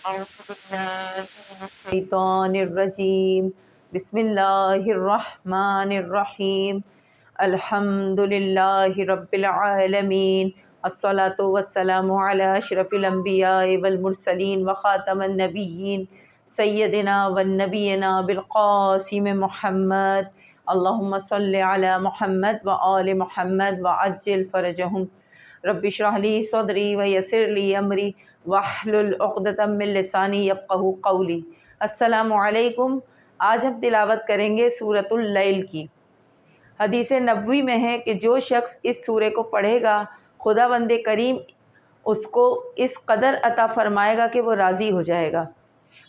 أعوذ بالله من الشيطان الرجيم بسم الله الرحمن الرحيم الحمد لله رب العالمين الصلاة والسلام على أشرف الأنبياء والمرسلين وخاتم النبيين سيدنا والنبينا بالقاسم محمد اللهم صل على محمد وآل محمد وعجل فرجهم رب اشرح لی صدری ویسر لی امری واحلل عقدۃ من لسانی یفقہوا قولی۔ السلام علیکم۔ آج ہم تلاوت کریں گے سورۃ اللیل کی۔ حدیث نبوی میں ہے کہ جو شخص اس سورے کو پڑھے گا خدا بند کریم اس کو اس قدر عطا فرمائے گا کہ وہ راضی ہو جائے گا۔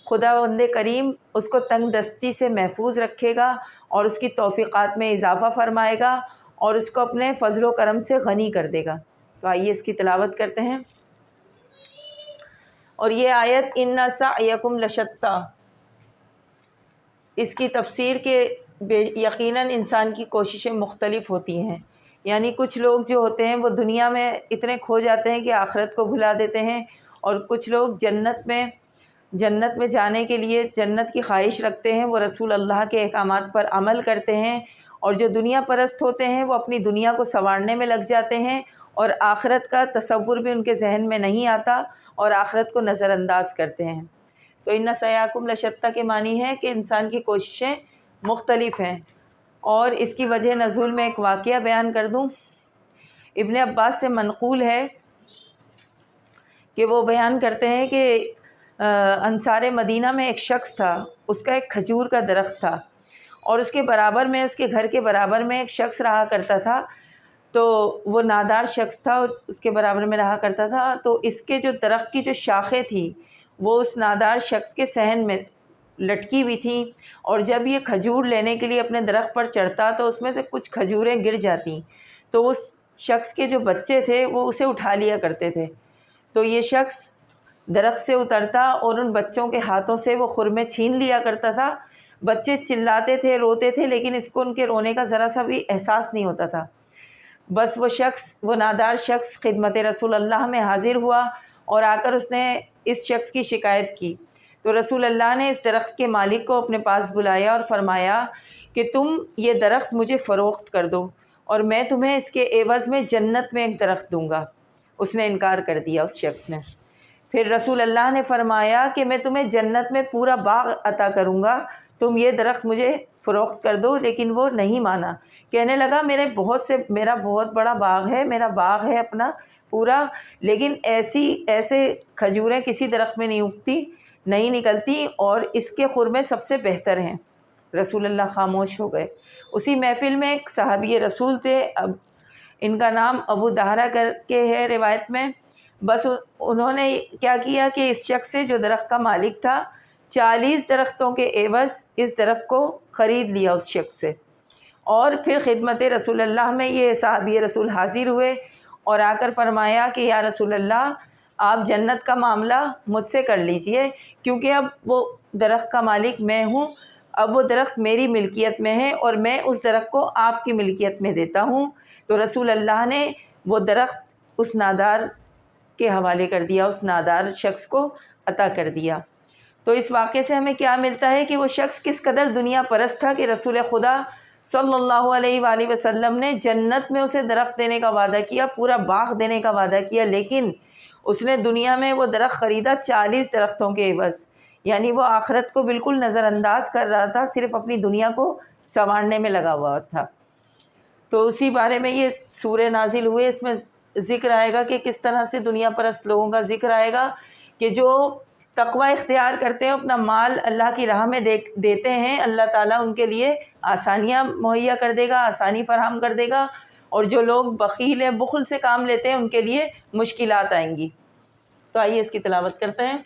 خدا بند کریم اس کو تنگ دستی سے محفوظ رکھے گا اور اس کی توفیقات میں اضافہ فرمائے گا اور اس کو اپنے فضل و کرم سے غنی کر دے گا۔ تو آئیے اس کی تلاوت کرتے ہیں۔ اور یہ آیت ان سعیکم لشتی، اس کی تفسیر کے یقیناً انسان کی کوششیں مختلف ہوتی ہیں، یعنی کچھ لوگ جو ہوتے ہیں وہ دنیا میں اتنے کھو جاتے ہیں کہ آخرت کو بھلا دیتے ہیں، اور کچھ لوگ جنت میں جانے کے لیے جنت کی خواہش رکھتے ہیں، وہ رسول اللہ کے احکامات پر عمل کرتے ہیں، اور جو دنیا پرست ہوتے ہیں وہ اپنی دنیا کو سنوارنے میں لگ جاتے ہیں اور آخرت کا تصور بھی ان کے ذہن میں نہیں آتا اور آخرت کو نظر انداز کرتے ہیں۔ تو ان سعیکم لشتی کے معنی ہے کہ انسان کی کوششیں مختلف ہیں۔ اور اس کی وجہ نزول میں ایک واقعہ بیان کر دوں۔ ابن عباس سے منقول ہے کہ وہ بیان کرتے ہیں کہ انصار مدینہ میں ایک شخص تھا، اس کا ایک کھجور کا درخت تھا، اور اس کے برابر میں، اس کے گھر کے برابر میں ایک شخص رہا کرتا تھا، تو وہ نادار شخص تھا، اس کے برابر میں رہا کرتا تھا، تو اس کے جو درخت کی جو شاخیں تھیں وہ اس نادار شخص کے صحن میں لٹکی ہوئی تھیں، اور جب یہ کھجور لینے کے لیے اپنے درخت پر چڑھتا تو اس میں سے کچھ کھجوریں گر جاتی، تو اس شخص کے جو بچے تھے وہ اسے اٹھا لیا کرتے تھے۔ تو یہ شخص درخت سے اترتا اور ان بچوں کے ہاتھوں سے وہ خرمے چھین لیا کرتا تھا۔ بچے چلاتے تھے، روتے تھے، لیکن اس کو ان کے رونے کا ذرا سا بھی احساس نہیں ہوتا تھا۔ بس وہ نادار شخص خدمت رسول اللہ میں حاضر ہوا اور آ کر اس نے اس شخص کی شکایت کی، تو رسول اللہ نے اس درخت کے مالک کو اپنے پاس بلایا اور فرمایا کہ تم یہ درخت مجھے فروخت کر دو اور میں تمہیں اس کے عوض میں جنت میں ایک درخت دوں گا۔ اس نے انکار کر دیا، اس شخص نے۔ پھر رسول اللہ نے فرمایا کہ میں تمہیں جنت میں پورا باغ عطا کروں گا، تم یہ درخت مجھے فروخت کر دو، لیکن وہ نہیں مانا۔ کہنے لگا میرا بہت بڑا باغ ہے، میرا باغ ہے اپنا پورا، لیکن ایسے کھجوریں کسی درخت میں نہیں نکلتی، اور اس کے خرمے سب سے بہتر ہیں۔ رسول اللہ خاموش ہو گئے۔ اسی محفل میں ایک صحابی رسول تھے، ان کا نام ابو دہرہ کر کے ہے روایت میں۔ بس انہوں نے کیا کیا کہ اس شخص سے جو درخت کا مالک تھا 40 درختوں کے عوض اس درخت کو خرید لیا اس شخص سے، اور پھر خدمت رسول اللہ میں یہ صحابی رسول حاضر ہوئے اور آ کر فرمایا کہ یا رسول اللہ، آپ جنت کا معاملہ مجھ سے کر لیجئے، کیونکہ اب وہ درخت کا مالک میں ہوں، اب وہ درخت میری ملکیت میں ہے اور میں اس درخت کو آپ کی ملکیت میں دیتا ہوں۔ تو رسول اللہ نے وہ درخت اس نادار کے حوالے کر دیا، اس نادار شخص کو عطا کر دیا۔ تو اس واقعے سے ہمیں کیا ملتا ہے کہ وہ شخص کس قدر دنیا پرست تھا کہ رسول خدا صلی اللہ علیہ وآلہ وسلم نے جنت میں اسے درخت دینے کا وعدہ کیا، پورا باغ دینے کا وعدہ کیا، لیکن اس نے دنیا میں وہ درخت خریدا 40 درختوں کے عوض، یعنی وہ آخرت کو بالکل نظر انداز کر رہا تھا، صرف اپنی دنیا کو سنوارنے میں لگا ہوا تھا۔ تو اسی بارے میں یہ سورہ نازل ہوئے، اس میں ذکر آئے گا کہ کس طرح سے دنیا پرست لوگوں کا ذکر آئے گا کہ جو تقوی اختیار کرتے ہیں، اپنا مال اللہ کی راہ میں دیتے ہیں، اللہ تعالیٰ ان کے لیے آسانیاں مہیا کر دے گا، آسانی فراہم کر دے گا، اور جو لوگ بخیل ہیں، بخل سے کام لیتے ہیں، ان کے لیے مشکلات آئیں گی۔ تو آئیے اس کی تلاوت کرتے ہیں۔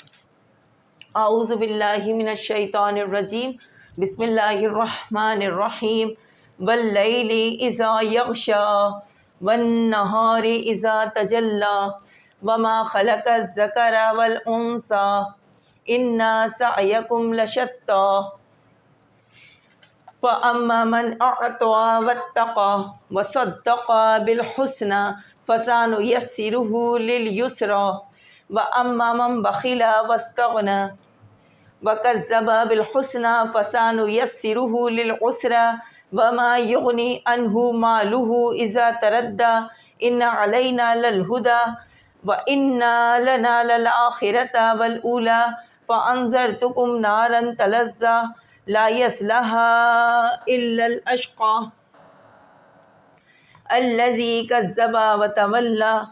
اعوذ باللہ من الشیطان الرجیم بسم اللہ الرحمن الرحیم واللیل اذا یغشی والنہار اذا تجلی وما خلق الذکر والانثی ان سعیکم لشتی فاما من اعطی واتقی وصدق بالحسنی فسنیسرہ للیسری وَأَمَّا مَن بَخِلَ وَاسْتَغْنَى وَكَذَّبَ بِالْحُسْنَى فَسَنُيَسِّرُهُ لِلْعُسْرَى وَمَا يُغْنِي عَنْهُ مَالُهُ إِذَا تَرَدَّى إِنَّ عَلَيْنَا لَلْهُدَى وَإِنَّ لَنَا لَلْآخِرَةَ وَالْأُولَى فَأَنذَرْتُكُمْ نَارًا تَلَظَّى لَا يَصْلَاهَا إِلَّا الْأَشْقَى الَّذِي كَذَّبَ وَتَوَلَّى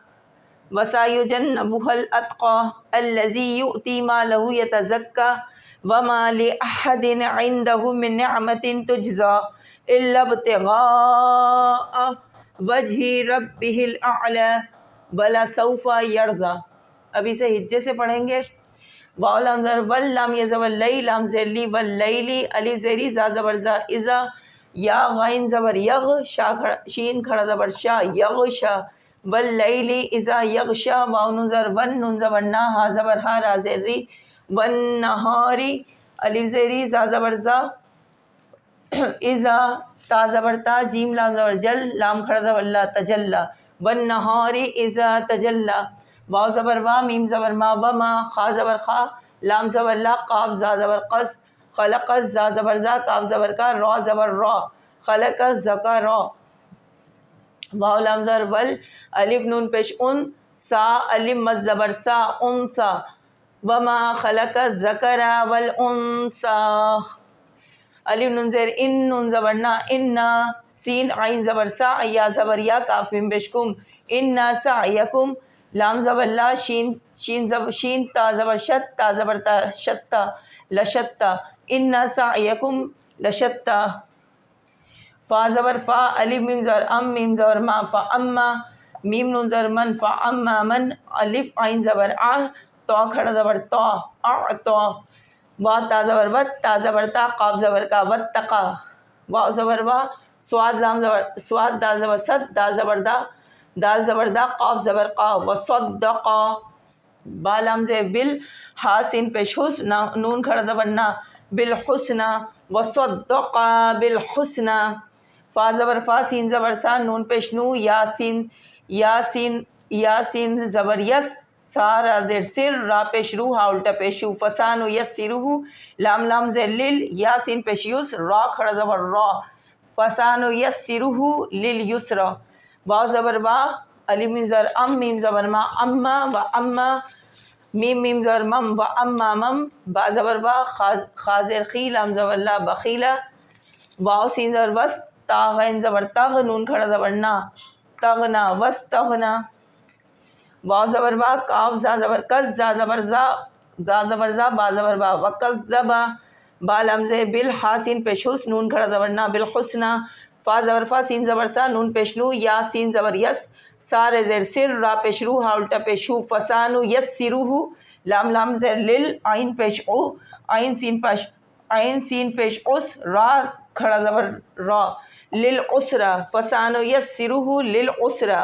وَسَيُجَنَّبُهَا الْأَتْقَى الَّذِي يُؤْتِي مَالَهُ يَتَزَكَّى وَمَا لِأَحَدٍ عِندَهُ مِن نِّعْمَةٍ تُجْزَى إِلَّا ابْتِغَاءَ وَجْهِ رَبِّهِ الْأَعْلَى وَلَسَوْفَ يَرْضَى۔ ابھی سے ہجے سے پڑھیں گے۔ واو لام زبر ول لام یہ زبر لئی لام زیر لی واللیلی الف زیری زا زبر زا اذا یا غین زبر یغ شین کھڑا زبر شا یغشا واللیلی اذا یغشا واو نون زبر ون نون زبر نا ہا زبر ہا را زیر ری والنہاری الف زیری زا زبر زا اذا تا زبر تا جیم لام زبر جل لام کھڑا زبر لا تجلا والنہاری اذا تجلا واو زبر وا میم زبر ما وما خا زبر خا لام زبر لا قاف زا زبر قص خلق زا زبر زا کاف زبر کا را زبر را خلق زکا را واو لام زبر ول الف نون پیش ان سا الف مد زبر سا انسا وما خلق الذکر والانسا الف نون زیر ان نون زبر نا انا سین عین زبر سا یا زبر یا کاف میم پیش کم انا سعیکم لام زبر لا شین تا زبر شت تا زبر تا شتا لشتا انا سعیکم لشتا فا زبر فا الف میم زبر ام میم زبر ما فا اما میم نون زبر من فا اما من الف عین زبر آ تو کھڑا زبر تو اعطا وا تا زبر وت تا زبر تا قاف زبر کا واتقا وا زبر وا سواد لام زبر سواد دال زبر صد دا زبر دا دال زبر دا قاف زبر قا وصدقا با لام زبر بال ہا سین پیش حس نون کھڑا زبر نا بالحسنى وصدقا بالحسنى فا زبر فا سین زبر سا نون پیش نو یاسین زبر یس سارا زیر سر را پیش رو ہا الٹا پیشو فسانو یسرہ لام لام زیر لل یاسین پیش یس را کھڑا زبر را فسانو یسرہ للیسرا واو زبر وا الف میم زبر ام میم زبر ما اما و اما میم میم زبر مم و اما مم با زبر وا خا زیر خی لام زبر لا بخیلا واو سین زبر وس تا غین زبر تغ نون کھڑا زبر نا تغنا وستغنا واو زبر با کاف زا زبر کز زا زبر زا زبر زا با زبر با وکذبا با لام زیر بال ہا سین پیش حس نون کھڑا زبر نا بالحسنى فا زبر فا سین زبر سا نون پیش نو یا سین زبر یس سارے زیر سر را پیش رو ہا الٹا پیش ہو فسانو یسرہ لام لام زیر لل عین پیش او عین سین پیش اس را کھڑا زبر را للعسرا فسانو یسرہ للعسرا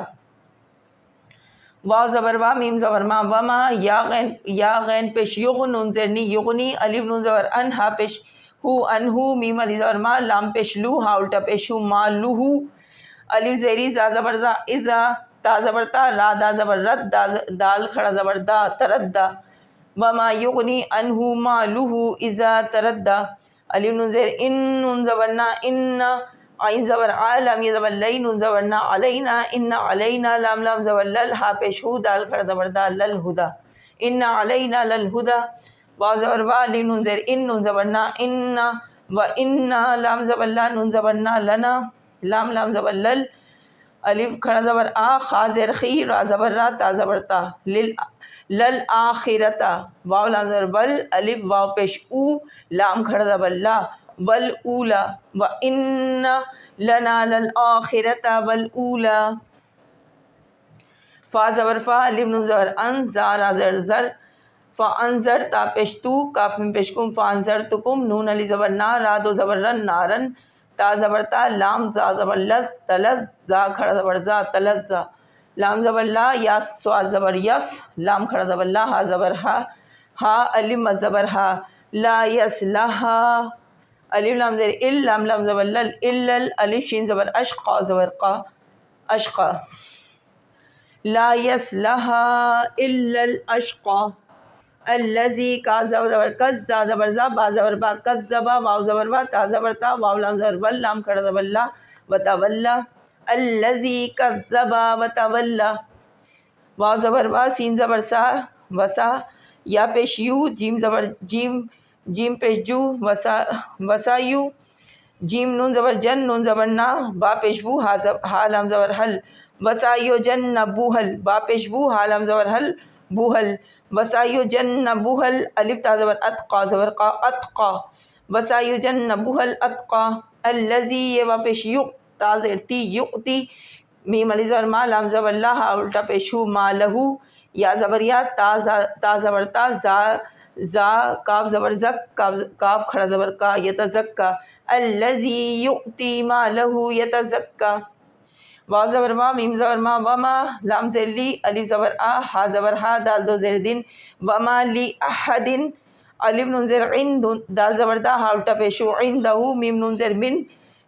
واو زبر وا میم زبر ما وما یا غین پیش یغ نون زیر نی یغنی الف نون زبر ان ہا پیش ہو انہو میم علی زبر ما لام پیش لو ہا الٹا پیش ہو ما لوہو الف زیری زا زبر زا اذا تا زبر تا را دا زبر رد دال کھڑا زبر دا تردا وما یغنی انہو ما لوہو اذا تردا الف نون زیر ان نون زبر نا ان عین زبر آ لام یہ زبر لئی نون زبر نا علینا ان علینا لام لام زبر لل ہا پیش ہو دال کھڑا زبر دا للہدا ان علینا للہدا واو زبر وا الف نون زیر ان نون زبر نا ان و ان لام زبر لا نون زبر نا لنا لام لام زبر لل الف کھڑا زبر آ خا زیر خی را زبر را تا زبر تا للآخرتا واو لام زبر بل الف واو پیش او لام کھڑا زبر لا والاولا وان لنا للآخرة والاولا فا زبر فا الف نون زبر ان زا را زر زر فانذر تا پیش تو کاف میں پیش کم فانذرتکم نون علی زبر نا را دو زبر رن نارن تا زبر تا لام زا زبر لز تلز زا کھڑا زبر زا تلزا لام زبر لا یا سواد زبر یس لام کھڑا زبر لا ہا زبر ہا الف مد زبر ہا لا یصلہا الف لام زیر ال لام لام زبر لل الف شین زبر اشقا زبر قا اشقا لا یصلہا الا الاشقى الذی کا زبر کز زا زبر زا با زبر با کذبا واو زبر وا تا زبر تا واو لام زبر ول لام کھڑا زبر لا وتولا الذی کذبا وتولا واو زبر وا سین زبر سا وسا یا پیش یو جیم زبر جیم پیش جو وسا یو جیم نون زبر جن نون زبر نا با پیش بو ہا لام زبر حل وسایو جن بوہل با پیش بو ہا لام زبر حل بوہل وسایو جن بوہل الف تا زبر اتقا زبر قا اتقا وسایو جن بوہل اتقا الذی یہ با پیش یو تا زیر تی یؤتی میم علی زبر ما لام زبر لا ہا الٹا پیش ہو ما لہو یا زبر یا تا زبر تا زا کاف زبر زک کاف کھڑا زبر کا یتزکا الذی یؤتی مالہ یتزکا واو زبر ما میم زبر ما وما لام زیر لی الف زبر آ ہا زبر ہا دال دو زیر دن وما لی احد الف نون زیر عند دال زبر دا ہا الٹا پیشو عندہ میم نون زیر من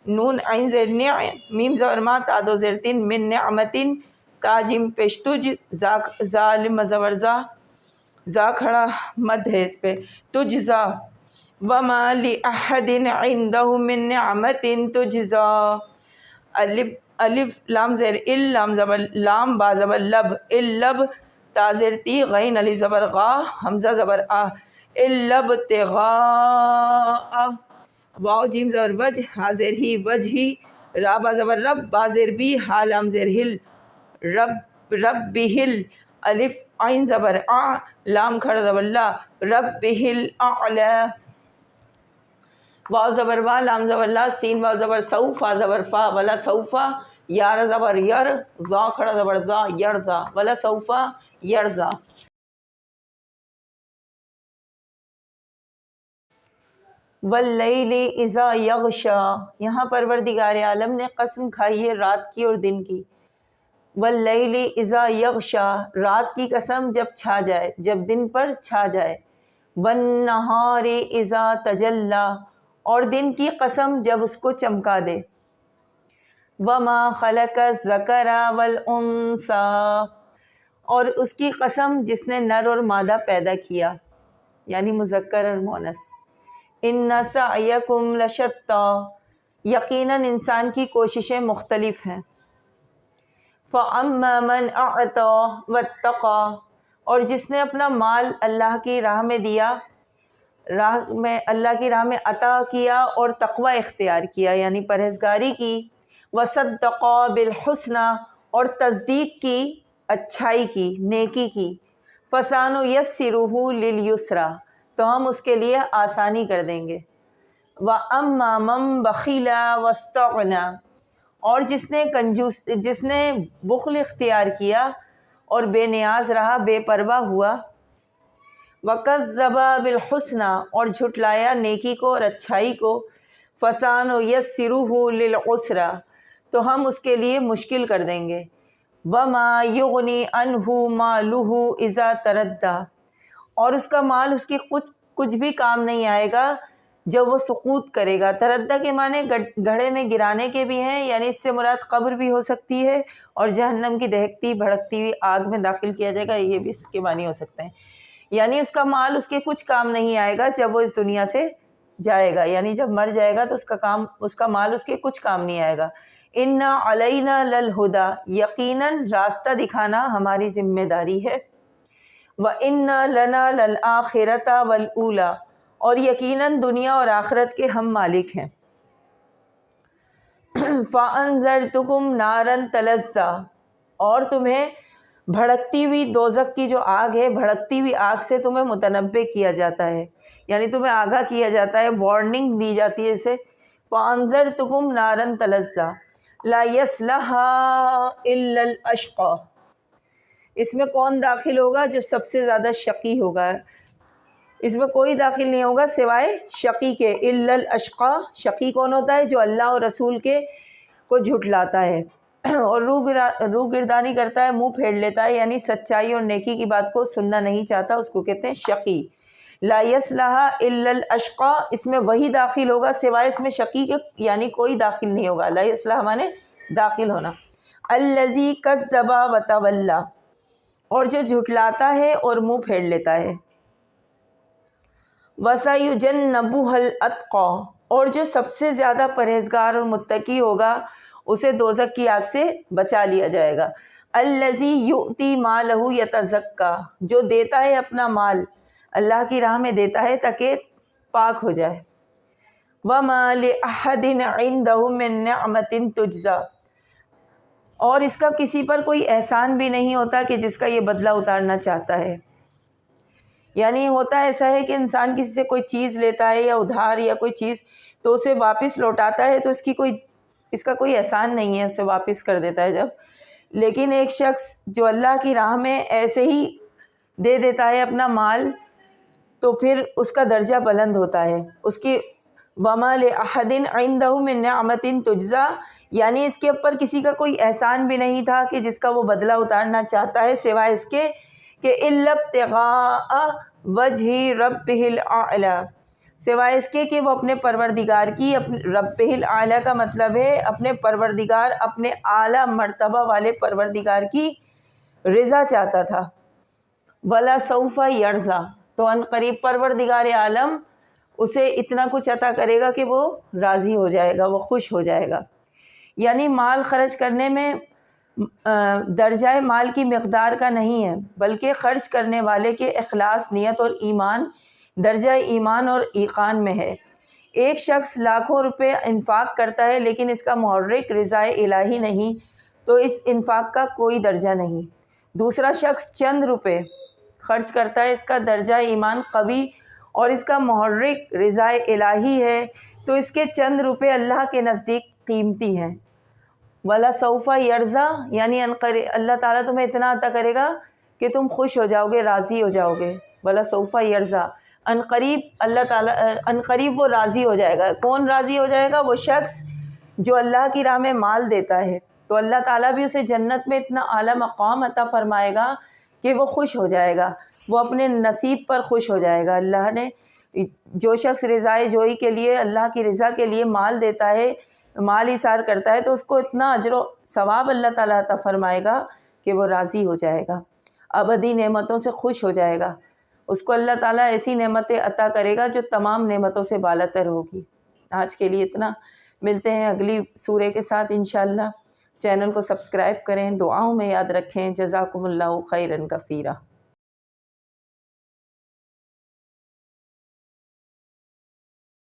نون عین زیر نع میم زبر ما تا دو زیر تن من نعمتن تا جیم پیش تج ظالم زبر زا کھڑا مد ہے اس پہ تجزا وما لأحد عنده من نعمت تجزا الف لام زیر ال لام زبر لام با زبر لب اللب تا زیر تی غین علی زبر غا حمزہ زبر آ اللب تغا واو جیم زبر وجہ ہا زیر ہی وجہی را با زبر رب با زیر بی ہا لام زیر ہل رب بہل الف عین زبر آ لام کھڑا زبر لا رب بہل اعلی واو زبر وا لام زبر لا سین واو زبر سو فا زبر فا ولا سوفا یار زبر یر ذا کھڑا زبر ذا یرزا ولا سوفا یرزا واللیل اذا یغشا یہاں پروردگار عالم نے قسم کھائی ہے رات کی اور دن کی واللیل اذا یغشا رات کی قسم جب چھا جائے جب دن پر چھا جائے والنہار اذا تجلی اور دن کی قسم جب اس کو چمکا دے وما خلق الذکر والانثی اور اس کی قسم جس نے نر اور مادہ پیدا کیا یعنی مذکر اور مؤنث ان سعیکم لشتی یقیناً انسان کی کوششیں مختلف ہیں فَأَمَّا مَنْ أَعْطَى وَاتَّقَى اور جس نے اپنا مال اللہ کی راہ میں دیا اللہ کی راہ میں عطا کیا اور تقوی اختیار کیا یعنی پرہیزگاری کی وَصَدَّقَ بِالْحُسْنَى اور تصدیق کی اچھائی کی نیکی کی فَسَنُيَسِّرُهُ لِلْيُسْرَى تو ہم اس کے لیے آسانی کر دیں گے وَأَمَّا مَنْ بَخِلَ وَاسْتَغْنَى اور جس نے بخل اختیار کیا اور بے نیاز رہا بے پرواہ ہوا وَكَذَّبَ بِالْحُسْنَى اور جھٹلایا نیکی کو اور اچھائی کو فَسَنُيَسِّرُهُ لِلْعُسْرَى تو ہم اس کے لیے مشکل کر دیں گے وَمَا يُغْنِي عَنْهُ مَالُهُ إِذَا تَرَدَّى اور اس کا مال اس کے کچھ بھی کام نہیں آئے گا جب وہ سقوط کرے گا تردہ کے معنی گڑھے میں گرانے کے بھی ہیں یعنی اس سے مراد قبر بھی ہو سکتی ہے اور جہنم کی دہکتی بھڑکتی ہوئی آگ میں داخل کیا جائے گا یہ بھی اس کے معنی ہو سکتے ہیں یعنی اس کا مال اس کے کچھ کام نہیں آئے گا جب وہ اس دنیا سے جائے گا یعنی جب مر جائے گا تو اس کا مال اس کے کچھ کام نہیں آئے گا اِنَّ عَلَيْنَا لَلْهُدَى یقیناً راستہ دکھانا ہماری ذمہ داری ہے وَإِنَّ لَنَا لَلْآخِرَةَ وَالْأُولَى اور یقیناً دنیا اور آخرت کے ہم مالک ہیں فَأَنذَرْتُكُمْ نَارًا تَلَظَّى اور تمہیں بھڑکتی ہوئی دوزخ کی جو آگ ہے بھڑکتی ہوئی آگ سے تمہیں متنبع کیا جاتا ہے یعنی تمہیں آگاہ کیا جاتا ہے وارننگ دی جاتی ہے اسے فَأَنذَرْتُكُمْ نَارًا تَلَظَّى لَا يَصْلَاهَا إِلَّا الْأَشْقَى اس میں کون داخل ہوگا جو سب سے زیادہ شقی ہوگا اس میں کوئی داخل نہیں ہوگا سوائے شقی کے الا الاشقى شقی کون ہوتا ہے جو اللہ اور رسول کے کو جھٹلاتا ہے اور روح گردانی کرتا ہے منہ پھیر لیتا ہے یعنی سچائی اور نیکی کی بات کو سننا نہیں چاہتا اس کو کہتے ہیں شقی لا يصلها الا الاشقى اس میں وہی داخل ہوگا سوائے اس میں شقی کے یعنی کوئی داخل نہیں ہوگا لا يصلها مانے داخل ہونا الذی کذب وتولی، اور جو جھٹلاتا ہے اور منہ پھیر لیتا ہے، وَسَيُجَنَّبُهَا الْأَتْقَى، اور جو سب سے زیادہ پرہیزگار اور متقی ہوگا اسے دوزخ کی آگ سے بچا لیا جائے گا، الذی یؤتی مالہ یتزکیٰ، جو دیتا ہے اپنا مال اللہ کی راہ میں دیتا ہے تاکہ پاک ہو جائے، وَمَا لِأَحَدٍ عِندَهُ مِن نِعْمَةٍ تُجْزَىٰ، اور اس کا کسی پر کوئی احسان بھی نہیں ہوتا کہ جس کا یہ بدلہ اتارنا چاہتا ہے۔ یعنی ہوتا ایسا ہے کہ انسان کسی سے کوئی چیز لیتا ہے یا ادھار یا کوئی چیز تو اسے واپس لوٹاتا ہے تو اس کا کوئی احسان نہیں ہے، اسے واپس کر دیتا ہے جب، لیکن ایک شخص جو اللہ کی راہ میں ایسے ہی دے دیتا ہے اپنا مال تو پھر اس کا درجہ بلند ہوتا ہے، اس کی وَمَا لِأَحَدٍ عِندَهُ مِن نِعْمَةٍ تُجْزَىٰ، یعنی اس کے اوپر کسی کا کوئی احسان بھی نہیں تھا کہ جس کا وہ بدلہ اتارنا چاہتا ہے سوائے اس کے کہ إِلَّا ابْتِغَاءَ وَجْهِ رَبِّهِ الْأَعْلَىٰ، سوائے اس کے کہ وہ اپنے پروردگار کی، ربہ العلیٰ کا مطلب ہے اپنے پروردگار، اپنے اعلیٰ مرتبہ والے پروردگار کی رضا چاہتا تھا، وَلَسَوْفَ يَرْضَىٰ، تو ان قریب پروردگار عالم اسے اتنا کچھ عطا کرے گا کہ وہ راضی ہو جائے گا، وہ خوش ہو جائے گا۔ یعنی مال خرچ کرنے میں درجہ مال کی مقدار کا نہیں ہے، بلکہ خرچ کرنے والے کے اخلاص، نیت اور ایمان، درجہ ایمان اور ایقان میں ہے۔ ایک شخص لاکھوں روپے انفاق کرتا ہے لیکن اس کا محرک رضا الہی نہیں تو اس انفاق کا کوئی درجہ نہیں۔ دوسرا شخص چند روپے خرچ کرتا ہے، اس کا درجہ ایمان قوی اور اس کا محرک رضا الہی ہے تو اس کے چند روپے اللہ کے نزدیک قیمتی ہیں۔ وَلَسَوْفَ يَرْضَىٰ، یعنی اللہ تعالیٰ تمہیں اتنا عطا کرے گا کہ تم خوش ہو جاؤ گے، راضی ہو جاؤ گے۔ وَلَسَوْفَ يَرْضَىٰ، اللہ تعالیٰ قریب وہ راضی ہو جائے گا۔ کون راضی ہو جائے گا؟ وہ شخص جو اللہ کی راہ میں مال دیتا ہے تو اللہ تعالیٰ بھی اسے جنت میں اتنا اعلیٰ مقام عطا فرمائے گا کہ وہ خوش ہو جائے گا، وہ اپنے نصیب پر خوش ہو جائے گا۔ اللہ نے جو شخص رضائے جوئی کے لیے، اللہ کی رضا کے لیے مال دیتا ہے، مال ایثار کرتا ہے تو اس کو اتنا اجر و ثواب اللہ تعالیٰ عطا فرمائے گا کہ وہ راضی ہو جائے گا، ابدی نعمتوں سے خوش ہو جائے گا۔ اس کو اللہ تعالیٰ ایسی نعمتیں عطا کرے گا جو تمام نعمتوں سے بالاتر ہوگی۔ آج کے لیے اتنا، ملتے ہیں اگلی سورے کے ساتھ انشاءاللہ۔ چینل کو سبسکرائب کریں، دعاؤں میں یاد رکھیں۔ جزاکم اللہ خیرا کثیرا۔